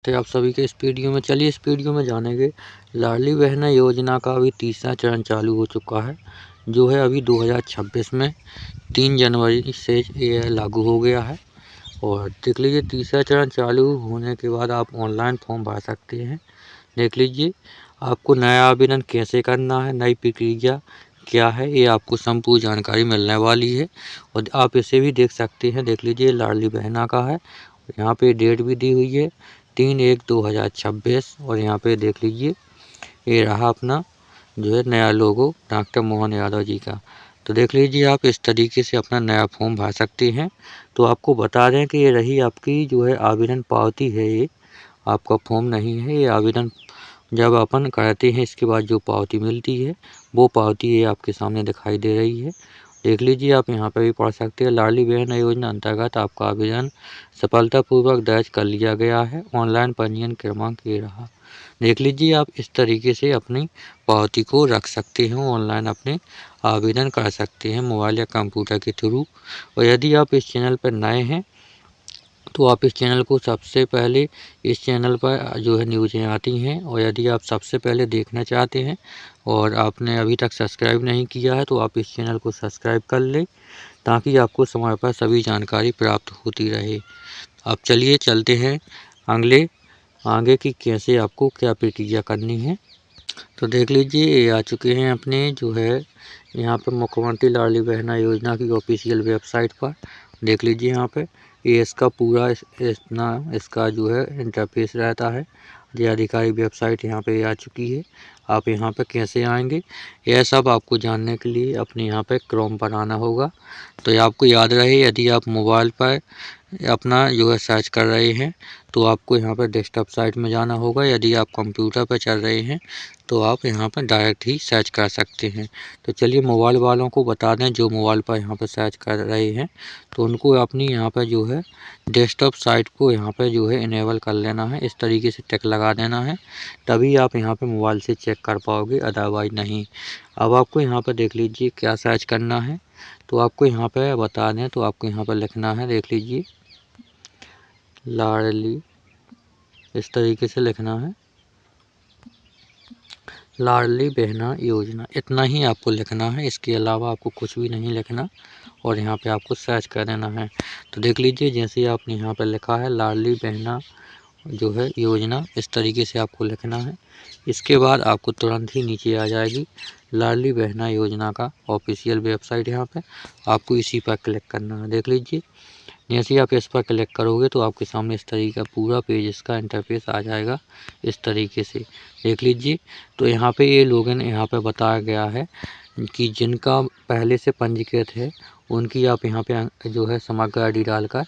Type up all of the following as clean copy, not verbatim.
तो आप सभी के इस वीडियो में इस वीडियो में जानेंगे लाडली बहना योजना का अभी तीसरा चरण चालू हो चुका है, जो है अभी 2026 में 3 जनवरी से ये लागू हो गया है। और देख लीजिए तीसरा चरण चालू होने के बाद आप ऑनलाइन फॉर्म भर सकते हैं। देख लीजिए आपको नया आवेदन कैसे करना है, नई प्रक्रिया क्या है, ये आपको संपूर्ण जानकारी मिलने वाली है। और आप इसे भी देख सकते हैं। देख लीजिए लाडली बहना का है, यहाँ पे डेट भी दी हुई है 3/1/2026। और यहाँ पे देख लीजिए ये रहा अपना जो है नया लोगो डॉक्टर मोहन यादव जी का। तो देख लीजिए आप इस तरीके से अपना नया फॉर्म भर सकते हैं। तो आपको बता दें कि ये रही आपकी जो है आवेदन पावती है, ये आपका फॉर्म नहीं है। ये आवेदन जब अपन करते हैं इसके बाद जो पावती मिलती है वो पावती ये आपके सामने दिखाई दे रही है। देख लीजिए आप यहाँ पर भी पढ़ सकते हैं। लाडली बहना योजना अंतर्गत आपका आवेदन सफलतापूर्वक दर्ज कर लिया गया है। ऑनलाइन पंजीयन क्रमांक ये रहा। देख लीजिए आप इस तरीके से अपनी पावती को रख सकते हैं, ऑनलाइन अपने आवेदन कर सकते हैं मोबाइल या कंप्यूटर के थ्रू। और यदि आप इस चैनल पर नए हैं तो आप इस चैनल को सबसे पहले इस चैनल पर जो है न्यूज़ें आती हैं। और यदि आप सबसे पहले देखना चाहते हैं और आपने अभी तक सब्सक्राइब नहीं किया है तो आप इस चैनल को सब्सक्राइब कर लें, ताकि आपको समय पर सभी जानकारी प्राप्त होती रहे। अब चलिए चलते हैं आगे की कैसे आपको क्या प्रक्रिया करनी है। तो देख लीजिए ये आ चुके हैं अपने जो है यहाँ पर मुख्यमंत्री लाडली बहना योजना की ऑफिशियल वेबसाइट पर। देख लीजिए यहाँ पे ये इसका पूरा इसका जो है इंटरफेस रहता है। ये आधिकारिक वेबसाइट यहाँ पे आ चुकी है। आप यहाँ पे कैसे आएंगे यह सब आपको जानने के लिए अपने यहाँ पे क्रोम पर आना होगा। तो ये आपको याद रहे, यदि आप मोबाइल पर अपना जो है सर्च कर रहे हैं तो आपको यहाँ पर डेस्कटॉप साइट में जाना होगा। यदि आप कंप्यूटर पर चल रहे हैं तो आप यहाँ पर डायरेक्ट ही सर्च कर सकते हैं। तो चलिए मोबाइल वालों को बता दें जो मोबाइल पर यहाँ पर सर्च कर रहे हैं तो उनको अपनी यहाँ पर जो है डेस्कटॉप साइट को यहाँ पर जो है इनेबल कर लेना है। इस तरीके से टिक लगा देना है, तभी आप यहाँ पर मोबाइल से चेक कर पाओगे, अदरवाइज नहीं। अब आपको यहाँ पर देख लीजिए क्या सर्च करना है। तो आपको यहाँ पर बता दें तो आपको यहाँ पर लिखना है, देख लीजिए लाडली, इस तरीके से लिखना है लाडली बहना योजना, इतना ही आपको लिखना है। इसके अलावा आपको कुछ भी नहीं लिखना और यहाँ पे आपको सर्च कर देना है। तो देख लीजिए जैसे आपने यहाँ पर लिखा है लाडली बहना जो है योजना, इस तरीके से आपको लिखना है। इसके बाद आपको तुरंत ही नीचे आ जाएगी लाडली बहना योजना का ऑफिशियल वेबसाइट। यहाँ पे आपको इसी पर क्लिक करना है। देख लीजिए जैसे ही आप इस पर क्लिक करोगे तो आपके सामने इस तरीके का पूरा पेज इसका इंटरफेस आ जाएगा इस तरीके से। देख लीजिए तो यहाँ पे ये लॉगिन यहाँ पे बताया गया है कि जिनका पहले से पंजीकृत है उनकी आप यहाँ पे जो है समग्र ID डालकर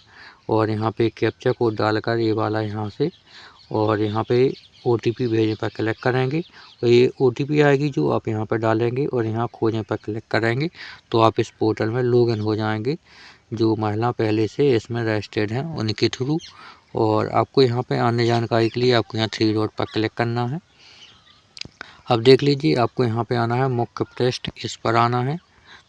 और यहाँ पे कैप्चा कोड डालकर ये वाला यहाँ से और यहाँ पे OTP भेजने पर क्लिक करेंगे और ये OTP आएगी जो आप यहाँ पर डालेंगे और यहाँ खोजने पर क्लिक करेंगे तो आप इस पोर्टल में लॉगिन हो जाएंगे। जो महिला पहले से इसमें रजिस्टर्ड हैं उनके थ्रू। और आपको यहाँ पे अन्य जानकारी के लिए आपको यहाँ 3 डॉट पर क्लिक करना है। अब देख लीजिए आपको यहाँ पे आना है मुख्य पृष्ठ, इस पर आना है।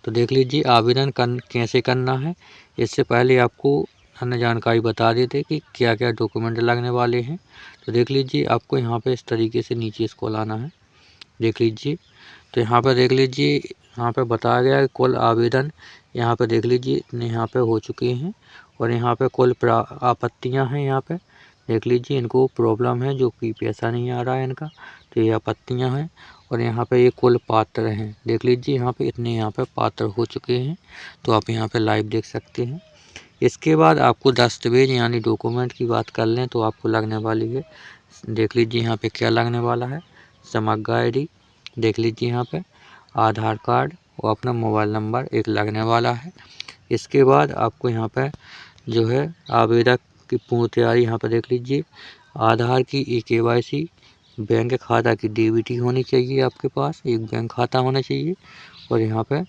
तो देख लीजिए आवेदन कैसे करना है। इससे पहले आपको अन्य जानकारी बता देते कि क्या क्या डॉक्यूमेंट लगने वाले हैं। तो देख लीजिए आपको यहाँ पे इस तरीके से नीचे स्क्रॉल आना है। देख लीजिए तो यहाँ पर देख लीजिए यहाँ पे बताया गया है कुल आवेदन यहाँ पे देख लीजिए इतने यहाँ पे हो चुके हैं। और यहाँ पे कुल आपत्तियाँ हैं। यहाँ पे देख लीजिए इनको प्रॉब्लम है जो कि पैसा नहीं आ रहा है इनका, तो ये आपत्तियाँ हैं। और यहाँ पे ये कुल पात्र हैं, देख लीजिए यहाँ पे इतने यहाँ पे पात्र हो चुके हैं। तो आप यहाँ पे लाइव देख सकते हैं। इसके बाद आपको दस्तावेज यानी डॉक्यूमेंट की बात कर लें तो आपको लगने वाली है, देख लीजिए यहाँ पे क्या लगने वाला है, समग्र ID, देख लीजिए यहाँ पे आधार कार्ड और अपना मोबाइल नंबर एक लगने वाला है। इसके बाद आपको यहाँ पे जो है आवेदक की पूर्ण तैयारी यहाँ पर देख लीजिए, आधार की KYC, बैंक खाता की DBT होनी चाहिए, आपके पास एक बैंक खाता होना चाहिए। और यहाँ पे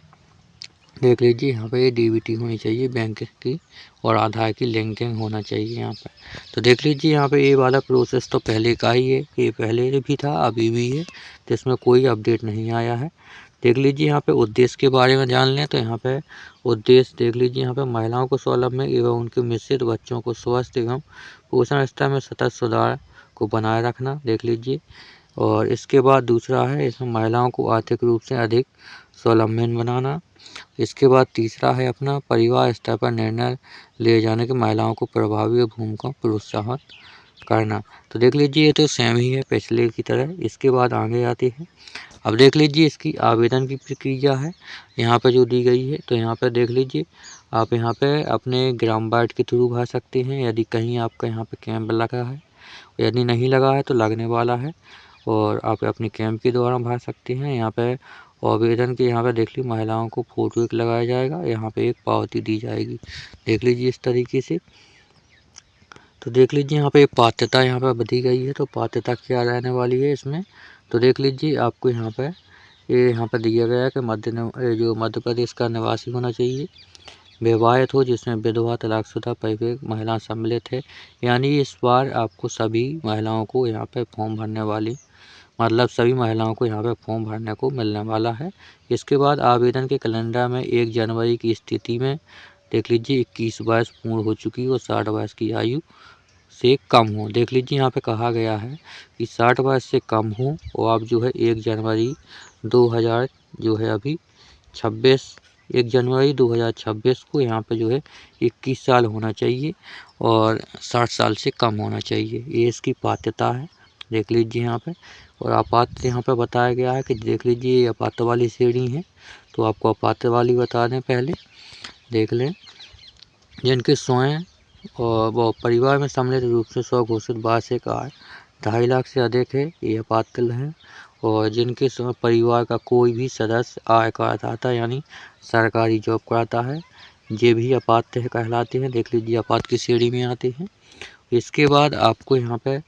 देख लीजिए यहाँ पे ये DBT होनी चाहिए बैंक की और आधार की लिंकिंग होना चाहिए यहाँ पे। तो देख लीजिए यहाँ पे ये वाला प्रोसेस तो पहले का ही है, ये पहले भी था अभी भी है, तो इसमें कोई अपडेट नहीं आया है। देख लीजिए यहाँ पे उद्देश्य के बारे में जान लें तो यहाँ पे उद्देश्य देख लीजिए यहाँ पे महिलाओं को स्वावलंबन एवं उनके मिश्रित बच्चों को स्वस्थ एवं पोषण स्तर में सतत सुधार को बनाए रखना, देख लीजिए। और इसके बाद दूसरा है इसमें महिलाओं को आर्थिक रूप से अधिक स्वावलंबन बनाना। इसके बाद तीसरा है अपना परिवार स्तर पर निर्णय लिए जाने के महिलाओं को प्रभावी भूमिका प्रोत्साहन करना। तो देख लीजिए ये तो सेम ही है पिछले की तरह। इसके बाद आगे आते हैं। अब देख लीजिए इसकी आवेदन की प्रक्रिया है यहाँ पे जो दी गई है। तो यहाँ पे देख लीजिए आप यहाँ पे अपने ग्राम वार्ड के थ्रू भर सकते हैं यदि कहीं आपका यहाँ पे कैंप लगा है। यदि नहीं लगा है तो लगने वाला है और आप अपने कैंप के द्वारा भर सकते हैं। यहाँ पे आवेदन के यहाँ पे देख लीजिए महिलाओं को फोटो एक लगाया जाएगा, यहाँ पे एक पावती दी जाएगी, देख लीजिए इस तरीके से। तो देख लीजिए यहाँ पे पात्रता यहाँ पे दी गई है। तो पात्रता क्या रहने वाली है इसमें, तो देख लीजिए आपको यहाँ पे दिया गया है कि जो मध्य प्रदेश का निवासी होना चाहिए, विवाहित हो, जिसमें विधवा तलाकशुदा परिवार महिला सम्मिलित है। यानी इस बार आपको सभी महिलाओं को यहाँ पे फॉर्म भरने वाली मतलब सभी महिलाओं को यहाँ पे फॉर्म भरने को मिलने वाला है। इसके बाद आवेदन के कैलेंडर में 1 जनवरी की स्थिति में देख लीजिए 21 वर्ष पूर्ण हो चुकी हो, 60 वर्ष की आयु से कम हो। देख लीजिए यहाँ पे कहा गया है कि 60 वर्ष से कम हो और आप जो है 1 जनवरी 2026 को यहाँ पे जो है 21 साल होना चाहिए और 60 साल से कम होना चाहिए, ये इसकी पात्रता है। देख लीजिए यहाँ पे। और अपात्र यहाँ पे बताया गया है कि देख लीजिए ये अपात्र वाली श्रेणी है, तो आपको अपात्र वाली बता दें पहले देख लें। जिनके स्वयं और वो परिवार में सम्मिलित रूप से स्वघोषित वार्षिक आय 2.5 लाख से अधिक है, ये अपात्र हैं। और जिनके परिवार का कोई भी सदस्य आय करदाता यानी सरकारी जॉब करता है, ये भी अपात्र कहलाते हैं। देख लीजिए अपात्र की श्रेणी में आते हैं। इसके बाद आपको यहाँ पे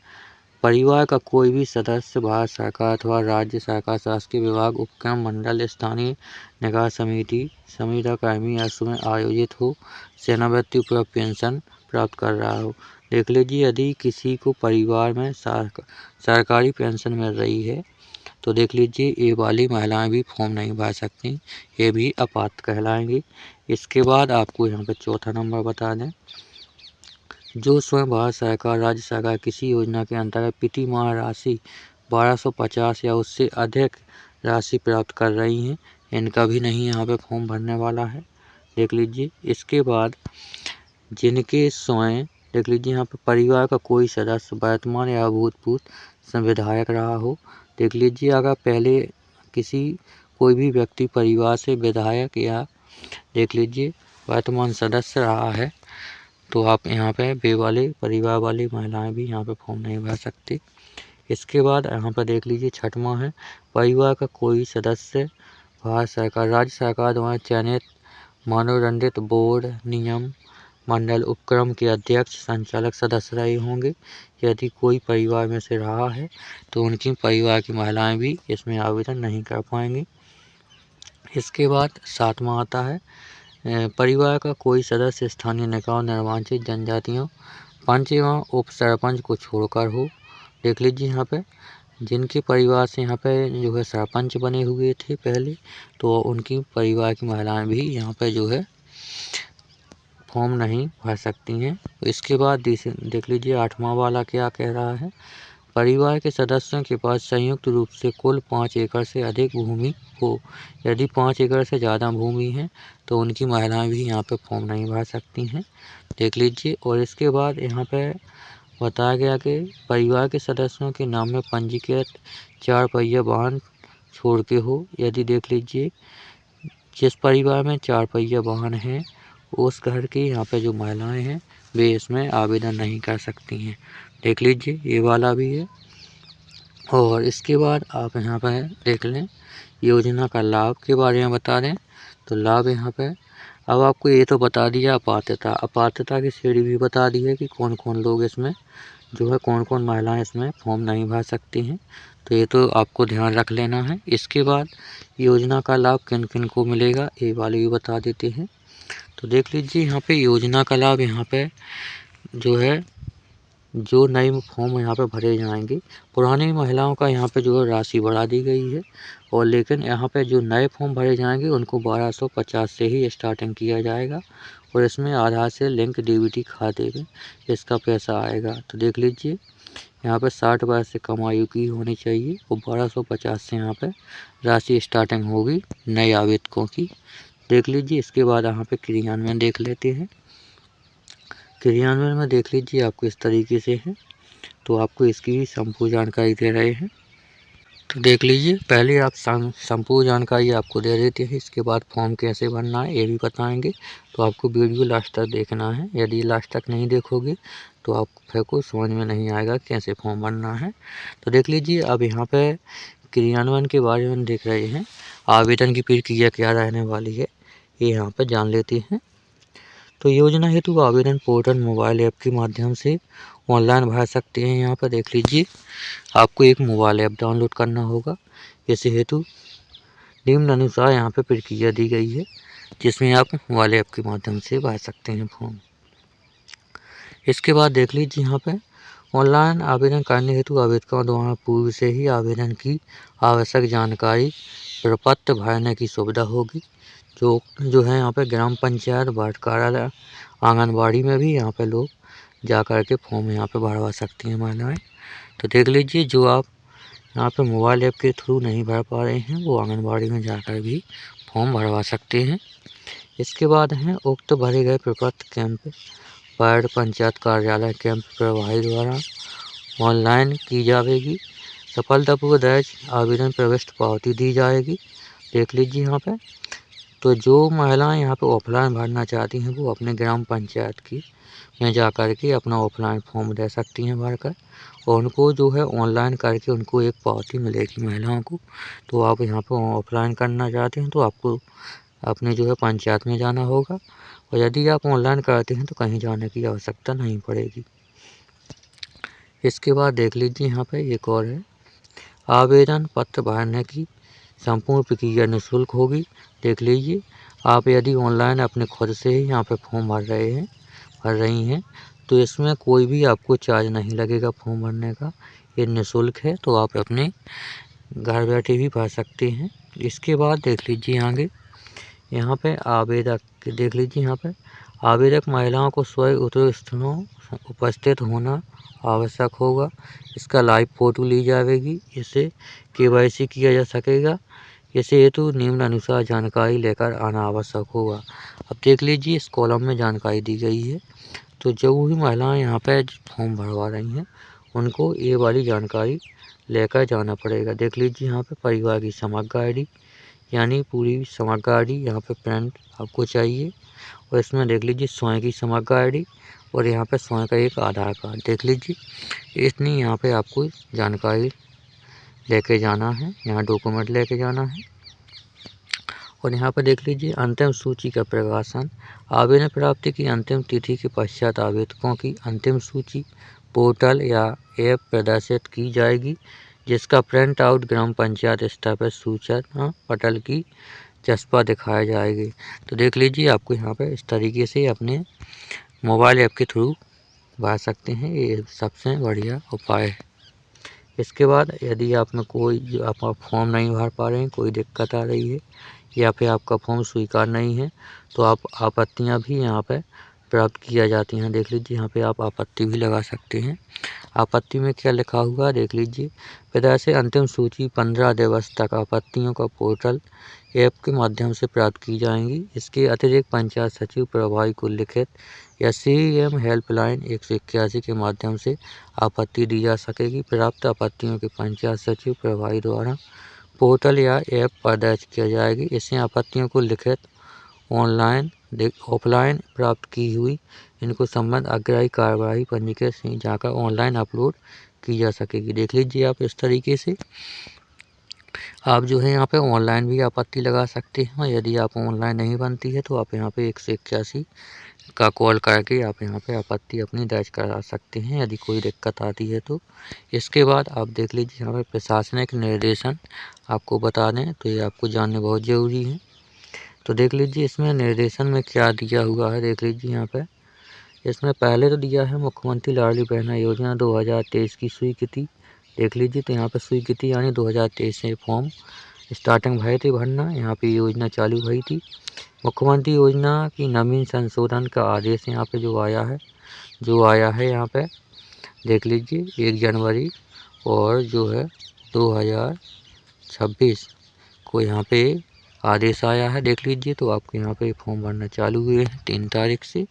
परिवार का कोई भी सदस्य भारत सरकार अथवा राज्य सरकार शासकीय विभाग उपक्रम मंडल स्थानीय निकाय समिति संविदा कर्मी या उसमें आयोजित हो, सेवानिवृत्ति उपरांत पेंशन प्राप्त कर रहा हो। देख लीजिए यदि किसी को परिवार में सरकारी पेंशन मिल रही है तो देख लीजिए ये वाली महिलाएं भी फॉर्म नहीं भर सकती, ये भी अपात्र कहलाएंगी। इसके बाद आपको यहाँ पे चौथा नंबर बता दें, जो स्वयं भारत सरकार राज्य सरकार किसी योजना के अंतर्गत प्रति माह राशि 1250 या उससे अधिक राशि प्राप्त कर रही हैं, इनका भी नहीं यहाँ पे फॉर्म भरने वाला है। देख लीजिए। इसके बाद जिनके स्वयं देख लीजिए यहाँ पे परिवार का कोई सदस्य वर्तमान या भूतपूर्व विधायक रहा हो। देख लीजिए अगर पहले कोई भी व्यक्ति परिवार से विधायक या देख लीजिए वर्तमान सदस्य रहा है तो आप यहाँ पे परिवार वाली महिलाएं भी यहाँ पे फॉर्म नहीं भर सकती। इसके बाद यहाँ पर देख लीजिए छठवां है, परिवार का कोई सदस्य भारत सरकार राज्य सरकार द्वारा चयनित मानदंडित बोर्ड नियम मंडल उपक्रम के अध्यक्ष संचालक सदस्य रहे होंगे। यदि कोई परिवार में से रहा है तो उनकी परिवार की महिलाएं भी इसमें आवेदन नहीं कर पाएंगी। इसके बाद सातवां आता है, परिवार का कोई सदस्य स्थानीय निकाय निर्वाचित जनजातियों पंच एवं उप सरपंच को छोड़कर हो। देख लीजिए यहाँ पे जिनके परिवार से यहाँ पे जो है सरपंच बने हुए थे पहले, तो उनकी परिवार की महिलाएं भी यहाँ पे जो है फॉर्म नहीं भर सकती हैं। इसके बाद देख लीजिए आठवां वाला क्या कह रहा है, परिवार के सदस्यों के पास संयुक्त रूप से कुल 5 एकड़ से अधिक भूमि हो। यदि 5 एकड़ से ज़्यादा भूमि है तो उनकी महिलाएं भी यहाँ पे फॉर्म नहीं भर सकती हैं, देख लीजिए। और इसके बाद यहाँ पे बताया गया कि परिवार के सदस्यों के नाम में पंजीकृत 4 पहिया वाहन छोड़ के हो। यदि देख लीजिए जिस परिवार में 4 पहिया वाहन है उस घर की यहाँ पे जो महिलाएं हैं वे इसमें आवेदन नहीं कर सकती हैं, देख लीजिए ये वाला भी है। और इसके बाद आप यहाँ पर देख लें योजना का लाभ के बारे में बता दें। तो लाभ यहाँ पे अब आपको ये तो बता दिया अपात्रता की श्रेणी भी बता दी है कि कौन कौन लोग इसमें जो है कौन कौन महिलाएं इसमें फॉर्म नहीं भर सकती हैं, तो ये तो आपको ध्यान रख लेना है। इसके बाद योजना का लाभ किन किन को मिलेगा ये वाले भी बता देते हैं। तो देख लीजिए यहाँ पे योजना का लाभ यहाँ पे जो है जो नए फॉर्म यहाँ पे भरे जाएंगे, पुरानी महिलाओं का यहाँ पे जो है राशि बढ़ा दी गई है और लेकिन यहाँ पे जो नए फॉर्म भरे जाएंगे उनको 1250 से ही स्टार्टिंग किया जाएगा और इसमें आधार से लिंक डीबीटी खाते में इसका पैसा आएगा। तो देख लीजिए यहाँ पे 60 वर्ष से कम आयु की होनी चाहिए और 1250 से यहाँ पे राशि स्टार्टिंग होगी नए आवेदकों की। देख लीजिए। इसके बाद यहाँ पे क्रियान्वयन देख लेते हैं। क्रियान्वयन में देख लीजिए आपको इस तरीके से है, तो आपको इसकी संपूर्ण जानकारी दे रहे हैं। तो देख लीजिए, पहले आप संपूर्ण जानकारी आपको दे देते हैं, इसके बाद फॉर्म कैसे भरना है ये भी बताएंगे। तो आपको वीडियो लास्ट तक देखना है, यदि लास्ट तक नहीं देखोगे तो आपको समझ में नहीं आएगा कैसे फॉर्म भरना है। तो देख लीजिए, अब यहाँ पे क्रियान्वयन के बारे में देख रहे हैं। आवेदन की प्रक्रिया क्या रहने वाली है ये यहाँ पर जान लेते हैं। तो योजना हेतु आवेदन पोर्टल मोबाइल ऐप के माध्यम से ऑनलाइन भर सकते हैं। यहाँ पर देख लीजिए, आपको एक मोबाइल ऐप डाउनलोड करना होगा। इस हेतु निम्न अनुसार यहाँ पे प्रक्रिया दी गई है, जिसमें आप मोबाइल ऐप के माध्यम से भर सकते हैं फॉर्म। इसके बाद देख लीजिए, यहाँ पे ऑनलाइन आवेदन करने हेतु आवेदकों द्वारा पूर्व से ही आवेदन की आवश्यक जानकारी प्रपत्र भरने की सुविधा होगी। जो है यहाँ पे ग्राम पंचायत, वार्ड कार्यालय, आंगनबाड़ी में भी यहाँ पे लोग जा कर के फॉर्म यहाँ पे भरवा सकती हैं महिलाएं। तो देख लीजिए, जो आप यहाँ पे मोबाइल ऐप के थ्रू नहीं भर पा रहे हैं वो आंगनबाड़ी में जाकर भी फॉर्म भरवा सकते हैं। इसके बाद हैं उक्त भरे गए प्रपत्र कैंप वार्ड पंचायत कार्यालय कैंप प्रभारी द्वारा ऑनलाइन की जाएगी। सफलतापूर्वक दर्ज आवेदन प्रविष्ट पावती दी जाएगी। देख लीजिए यहाँ पे। तो जो महिलाएं यहाँ पे ऑफलाइन भरना चाहती हैं वो अपने ग्राम पंचायत की में जा कर के अपना ऑफलाइन फॉर्म दे सकती हैं भरकर, और उनको जो है ऑनलाइन करके उनको एक पावती मिलेगी महिलाओं को। तो आप यहाँ पे ऑफलाइन करना चाहते हैं तो आपको अपने जो है पंचायत में जाना होगा, और यदि आप ऑनलाइन करते हैं तो कहीं जाने की आवश्यकता नहीं पड़ेगी। इसके बाद देख लीजिए, यहाँ पे एक और है, आवेदन पत्र भरने की संपूर्ण प्रक्रिया निःशुल्क होगी। देख लीजिए, आप यदि ऑनलाइन अपने खुद से ही यहाँ पे फॉर्म भर रही हैं तो इसमें कोई भी आपको चार्ज नहीं लगेगा फॉर्म भरने का, ये निःशुल्क है। तो आप अपने घर बैठे भी भर सकते हैं। इसके बाद देख लीजिए आगे, यहाँ पे आवेदक देख लीजिए, यहाँ पे आवेदक महिलाओं को स्वयं उत्तर स्थलों उपस्थित होना आवश्यक होगा। इसका लाइव फोटो ली जाएगी, इससे KYC किया जा सकेगा। इसे हेतु निम्न अनुसार जानकारी लेकर आना आवश्यक होगा। अब देख लीजिए, इस कॉलम में जानकारी दी गई है। तो जो भी महिलाएं यहाँ पे फॉर्म भरवा रही हैं उनको ये वाली जानकारी लेकर जाना पड़ेगा। देख लीजिए, यहाँ पे परिवार की समग्र आई.डी. यानी पूरी समग्र आई.डी. यहाँ पे प्रिंट आपको चाहिए, और इसमें देख लीजिए स्वयं की समग्र आई.डी. और यहाँ पे स्वयं का एक आधार कार्ड। देख लीजिए, इतनी यहाँ पे आपको जानकारी लेके जाना है, यहाँ डॉक्यूमेंट लेके जाना है। और यहाँ पर देख लीजिए, अंतिम सूची का प्रकाशन। आवेदन प्राप्ति की अंतिम तिथि के पश्चात आवेदकों की अंतिम सूची पोर्टल या ऐप प्रदर्शित की जाएगी, जिसका प्रिंट आउट ग्राम पंचायत स्तर पर सूचना पटल की चस्पा दिखाया जाएगी। तो देख लीजिए, आपको यहाँ पर इस तरीके से अपने मोबाइल ऐप के थ्रू भर सकते हैं, ये सबसे बढ़िया उपाय है। इसके बाद यदि आप में कोई आप फॉर्म नहीं भर पा रहे हैं, कोई दिक्कत आ रही है या फिर आपका फॉर्म स्वीकार नहीं है, तो आप आपत्तियां भी यहाँ पे प्राप्त किया जाती हैं। देख लीजिए, यहाँ पे आप आपत्ति भी लगा सकते हैं। आपत्ति में क्या लिखा हुआ देख लीजिए, प्रदर्शित से अंतिम सूची 15 दिवस तक आपत्तियों का पोर्टल ऐप के माध्यम से प्राप्त की जाएंगी। इसके अतिरिक्त पंचायत सचिव प्रभारी को लिखित या CM हेल्पलाइन 181 के माध्यम से आपत्ति दी जा सकेगी। प्राप्त आपत्तियों के पंचायत सचिव प्रभारी द्वारा पोर्टल या ऐप पर दर्ज किया जाएगी। इससे आपत्तियों को लिखित ऑफलाइन प्राप्त की हुई इनको संबंध अग्राही कार्यवाही पंजीकृत से जाकर ऑनलाइन अपलोड की जा सकेगी। देख लीजिए, आप इस तरीके से आप जो है यहाँ पे ऑनलाइन भी आपत्ति लगा सकते हैं। यदि आप ऑनलाइन नहीं बनती है तो आप यहाँ पे 181 का कॉल करके आप यहाँ पे आपत्ति अपनी दर्ज करा सकते हैं, यदि कोई दिक्कत आती है तो। इसके बाद आप देख लीजिए, यहाँ पे प्रशासनिक निर्देशन आपको बता दें तो ये आपको जानने बहुत ज़रूरी है। तो देख लीजिए, इसमें निर्देशन में क्या दिया हुआ है। देख लीजिए, यहाँ पे इसमें पहले तो दिया है मुख्यमंत्री लाडली बहना योजना 2023 की स्वीकृति। देख लीजिए, तो यहाँ पे स्वीकृति यानी 2023 से फॉर्म स्टार्टिंग भरे थे भरना, यहाँ पे योजना चालू हुई थी। मुख्यमंत्री योजना की नवीन संशोधन का आदेश यहाँ पे जो आया है यहाँ पे देख लीजिए 1 जनवरी और जो है 2026 को यहाँ पे आदेश आया है। देख लीजिए, तो आपके यहाँ पे फॉर्म भरना चालू हुए हैं 3 तारीख से।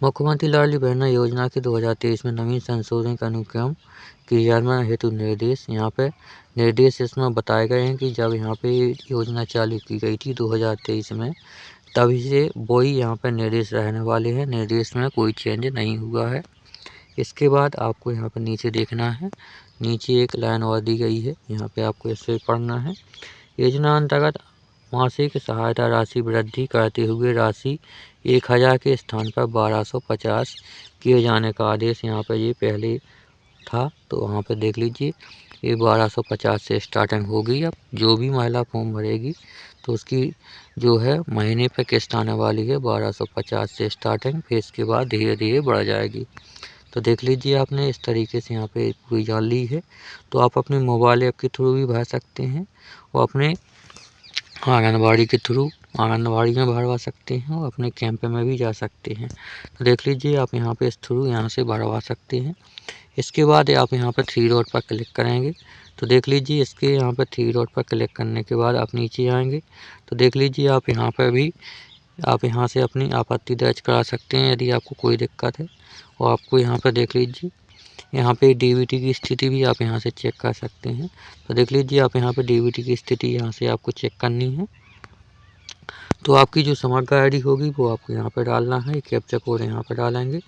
मुख्यमंत्री लाडली बहना योजना के 2023 में नवीन संशोधन के अनुक्रम क्रियान्वयन हेतु निर्देश, यहाँ पे निर्देश इसमें बताए गए हैं कि जब यहाँ पे योजना चालू की गई थी 2023 में, तभी से वही यहाँ पे निर्देश रहने वाले हैं। निर्देश में कोई चेंज नहीं हुआ है। इसके बाद आपको यहाँ पर नीचे देखना है, नीचे एक लाइन और दी गई है, यहाँ पे आपको इसे पढ़ना है। योजना अंतर्गत मासिक सहायता राशि वृद्धि करते हुए राशि 1000 के स्थान पर 1250 किए जाने का आदेश यहाँ पर ये पहले था। तो वहाँ पे देख लीजिए ये 1250 से स्टार्टिंग होगी। अब जो भी महिला फॉर्म भरेगी तो उसकी जो है महीने पे किस्त आने वाली है 1250 से स्टार्टिंग, फिर इसके बाद धीरे धीरे बढ़ जाएगी। तो देख लीजिए आपने इस तरीके से यहाँ पे पूरी जान ली है। तो आप अपने मोबाइल ऐप के थ्रू भी भर सकते हैं और अपने आंगनबाड़ी के थ्रू आंगनबाड़ी में भरवा सकते हैं और अपने कैंप में भी जा सकते हैं। तो देख लीजिए आप यहाँ पे इस थ्रू यहाँ से भरवा सकते हैं। इसके बाद आप यहाँ पर 3 डॉट पर क्लिक करेंगे। तो देख लीजिए इसके यहाँ पर 3 डॉट पर क्लिक करने के बाद आप नीचे आएंगे। तो देख लीजिए आप यहाँ पर भी आप यहाँ से अपनी आपत्ति दर्ज करा सकते हैं यदि आपको कोई दिक्कत है। और आपको यहाँ पर देख लीजिए यहाँ पे डीबीटी की स्थिति भी आप यहाँ से चेक कर सकते हैं। तो देख लीजिए आप यहाँ पे डीबीटी की स्थिति यहाँ से आपको चेक करनी है। तो आपकी जो समग्र आईडी होगी वो आपको यहाँ पर डालना है। कैप्चा कोड यहाँ पर डालेंगे,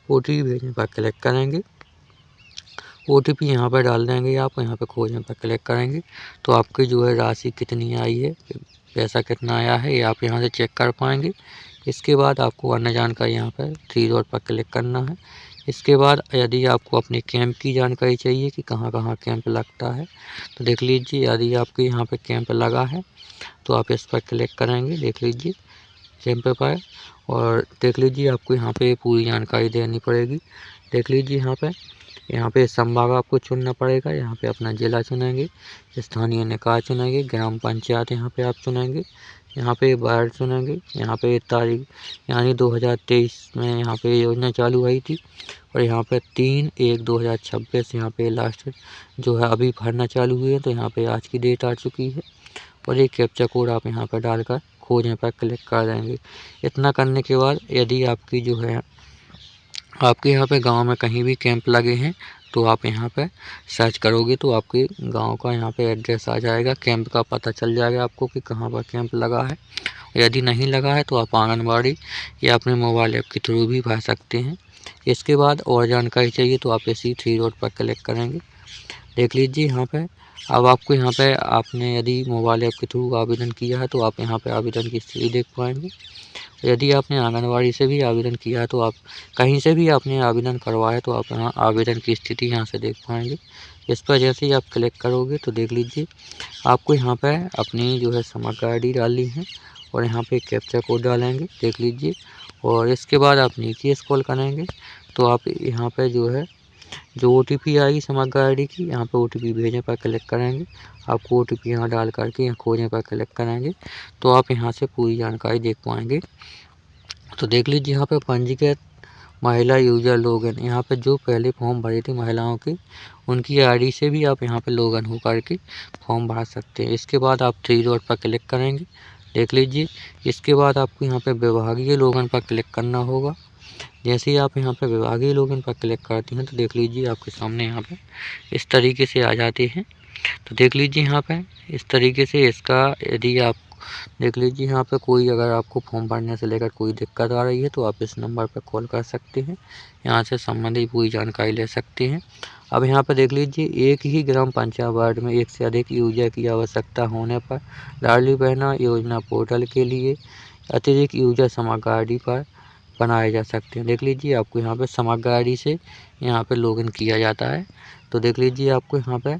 ओटीपी भेजने पर क्लिक करेंगे, ओटीपी यहाँ पर डाल देंगे। आप यहाँ पर खोजने पर क्लिक करेंगे तो आपकी जो है राशि कितनी आई है, पैसा कितना आया है, ये आप यहाँ से चेक कर पाएंगे। इसके बाद आपको अन्य जानकारी यहाँ पर 3 डॉट पर क्लिक करना है। इसके बाद यदि आपको अपने कैंप की जानकारी चाहिए कि कहाँ कहाँ कैंप लगता है, तो देख लीजिए यदि आपके यहाँ पे कैंप लगा है तो आप इस पर क्लिक करेंगे। देख लीजिए कैंप पर और देख लीजिए आपको यहाँ पे पूरी जानकारी देनी पड़ेगी। देख लीजिए यहाँ पे संभाग आपको चुनना पड़ेगा। यहाँ पे अपना जिला चुनेंगे, स्थानीय निकाय चुनेंगे, ग्राम पंचायत यहाँ पे आप चुनेंगे, यहाँ पे वार्ड चुनेंगे, यहाँ पे तारीख यानी 2023 में यहाँ पे योजना चालू हुई थी और यहाँ पे 3/1/2026 यहाँ पे लास्ट जो है अभी भरना चालू हुई है। तो यहाँ पे आज की डेट आ चुकी है और एक कैप्चा कोड आप यहाँ पर डालकर खोजने पर क्लिक कर देंगे। इतना करने के बाद यदि आपकी जो है आपके यहाँ पे गांव में कहीं भी कैंप लगे हैं तो आप यहाँ पे सर्च करोगे तो आपके गांव का यहाँ पे एड्रेस आ जाएगा, कैंप का पता चल जाएगा आपको कि कहाँ पर कैंप लगा है। यदि नहीं लगा है तो आप आंगनबाड़ी या अपने मोबाइल ऐप के थ्रू भी भर सकते हैं। इसके बाद और जानकारी चाहिए तो आप इसी 3 डॉट पर क्लिक करेंगे। देख लीजिए यहाँ पे अब आपको यहाँ पे आपने यदि मोबाइल ऐप के थ्रू आवेदन किया है तो आप यहाँ पे आवेदन की स्थिति देख पाएंगे। यदि आपने आंगनबाड़ी से भी आवेदन किया है तो आप कहीं से भी आपने आवेदन करवाया तो आप यहाँ आवेदन की स्थिति यहाँ से देख पाएंगे। इस पर जैसे ही आप क्लिक करोगे तो देख लीजिए आपको यहाँ पे अपनी जो है समग्र आईडी डालनी है और यहाँ पे कैप्चा कोड डालेंगे। देख लीजिए और इसके बाद आप नीचे स्क्रॉल करेंगे तो आप यहाँ पे जो है जो ओटीपी आएगी समग्र आईडी की, यहाँ पे ओटीपी भेजने पर क्लिक करेंगे। आपको ओटीपी यहाँ डाल करके यहाँ खोजने पर क्लिक करेंगे तो आप यहाँ से पूरी जानकारी देख पाएंगे। तो देख लीजिए यहाँ पे पंजीकृत महिला यूजर लॉगिन, यहाँ पे जो पहले फॉर्म भरे थे महिलाओं के उनकी आईडी से भी आप यहाँ पे लॉगिन हो करके फॉर्म भर सकते हैं। इसके बाद आप 3 डॉट पर क्लिक करेंगे। देख लीजिए इसके बाद आपको यहाँ पे विभागीय लॉगिन पर क्लिक करना होगा। जैसे ही आप यहाँ पे विभागीय लॉगिन पर क्लिक करते हैं तो देख लीजिए आपके सामने यहाँ पे इस तरीके से आ जाते हैं। तो देख लीजिए यहाँ पे इस तरीके से इसका यदि आप देख लीजिए यहाँ पे कोई अगर आपको फॉर्म भरने से लेकर कोई दिक्कत आ रही है तो आप इस नंबर पर कॉल कर सकते हैं, यहाँ से संबंधित पूरी जानकारी ले सकते हैं। अब यहाँ पर देख लीजिए एक ही ग्राम पंचायत वार्ड में एक से अधिक यूजर की आवश्यकता होने पर लाडली बहना योजना पोर्टल के लिए अतिरिक्त यूजर समग्र आईडी पर बनाए जा सकते हैं। देख लीजिए आपको यहाँ पे समग्र आईडी से यहाँ पे लॉगिन किया जाता है। तो देख लीजिए आपको यहाँ पे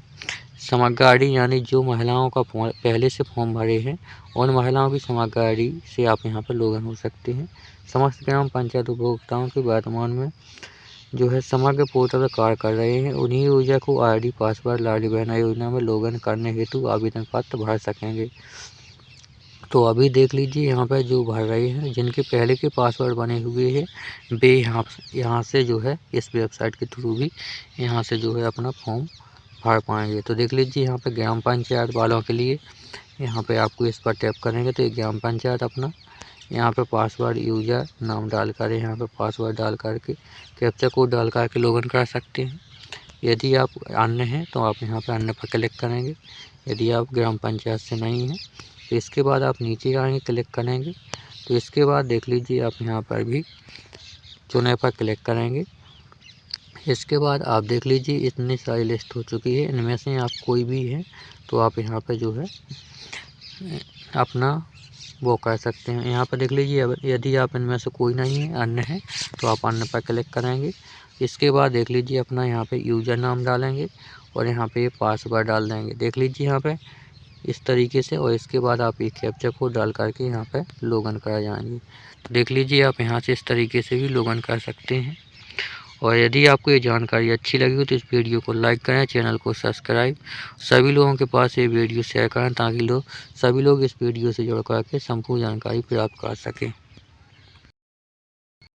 समग्र आईडी यानी जो महिलाओं का पहले से फॉर्म भरे हैं उन महिलाओं की समग्र आईडी से आप यहाँ पे लॉगिन हो सकते हैं। समस्त ग्राम पंचायत उपभोक्ताओं के वर्तमान में जो है समग्र पोर्टल कार्य कर रहे हैं उन्हीं यूजर को आईडी पासवर्ड लाडली बहना योजना में लॉगिन करने हेतु आवेदन पत्र भर सकेंगे। तो अभी देख लीजिए यहाँ पर जो भर रहे हैं, जिनके पहले के पासवर्ड बने हुए हैं, वे यहाँ से जो है इस वेबसाइट के थ्रू भी यहाँ से जो है अपना फॉर्म भर पाएंगे। तो देख लीजिए यहाँ पे ग्राम पंचायत वालों के लिए यहाँ पे आपको इस पर टैप करेंगे तो ये ग्राम पंचायत अपना यहाँ पे पासवर्ड यूज़र नाम डालकर यहाँ पे पासवर्ड डाल करके कैप्चा कोड डाल करके लॉगिन कर सकते हैं। यदि आप अन्य हैं तो आप यहाँ पे अन्य पर क्लिक करेंगे। यदि आप ग्राम पंचायत से नहीं हैं तो इसके बाद आप नीचे आएंगे, क्लिक करेंगे तो इसके बाद देख लीजिए आप यहाँ पर भी चुने पर क्लिक करेंगे। इसके बाद आप देख लीजिए इतनी सारी लिस्ट हो चुकी है, इनमें से आप कोई भी है तो आप यहाँ पे जो है अपना वो कर सकते हैं। यहाँ पर देख लीजिए यदि आप इनमें से कोई नहीं है, अन्य है, तो आप अन्य पर क्लिक करेंगे। इसके बाद देख लीजिए अपना यहाँ पे यूज़र नाम डालेंगे और यहाँ पे पासवर्ड डाल देंगे। देख लीजिए यहाँ पे इस तरीके से, और इसके बाद आप एक कैप्चा कोड डाल करके यहाँ पे लॉगिन कर जाएंगे। तो देख लीजिए आप यहाँ से इस तरीके से भी लॉगिन कर सकते हैं। और यदि आपको ये जानकारी अच्छी लगी हो तो इस वीडियो को लाइक करें, चैनल को सब्सक्राइब, सभी लोगों के पास ये वीडियो शेयर करें ताकि सभी लोग इस वीडियो से जुड़ कर के संपूर्ण जानकारी प्राप्त कर सकें।